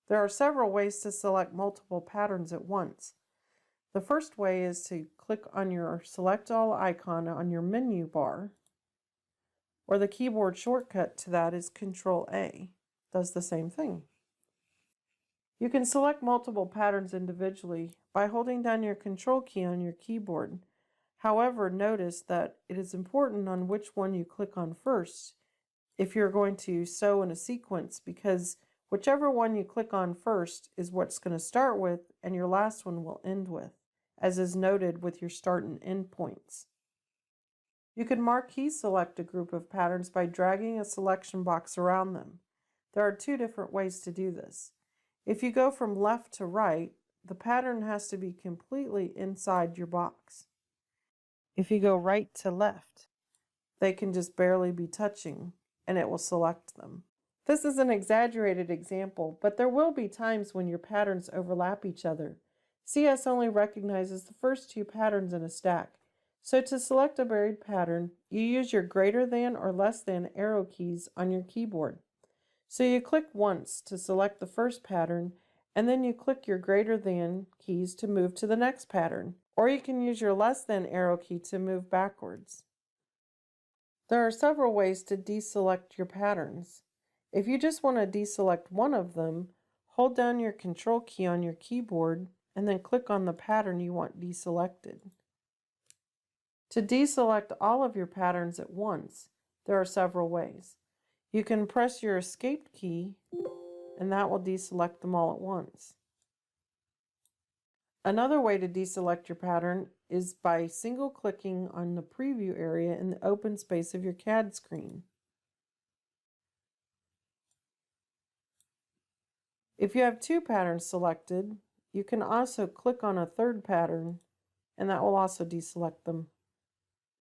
There are several ways to select multiple patterns at once. The first way is to click on your Select All icon on your menu bar, or the keyboard shortcut to that is Control-A. Does the same thing. You can select multiple patterns individually by holding down your Control key on your keyboard. However, notice that it is important on which one you click on first if you're going to sew in a sequence, because whichever one you click on first is what's going to start with and your last one will end with, as is noted with your start and end points. You can marquee select a group of patterns by dragging a selection box around them. There are two different ways to do this. If you go from left to right, the pattern has to be completely inside your box. If you go right to left, they can just barely be touching, and it will select them. This is an exaggerated example, but there will be times when your patterns overlap each other. CS only recognizes the first two patterns in a stack. So to select a buried pattern, you use your greater than or less than arrow keys on your keyboard. So you click once to select the first pattern, and then you click your greater than keys to move to the next pattern. Or you can use your less than arrow key to move backwards. There are several ways to deselect your patterns. If you just want to deselect one of them, hold down your Control key on your keyboard and then click on the pattern you want deselected. To deselect all of your patterns at once, there are several ways. You can press your Escape key and that will deselect them all at once. Another way to deselect your pattern is by single-clicking on the preview area in the open space of your CAD screen. If you have two patterns selected, you can also click on a third pattern, and that will also deselect them.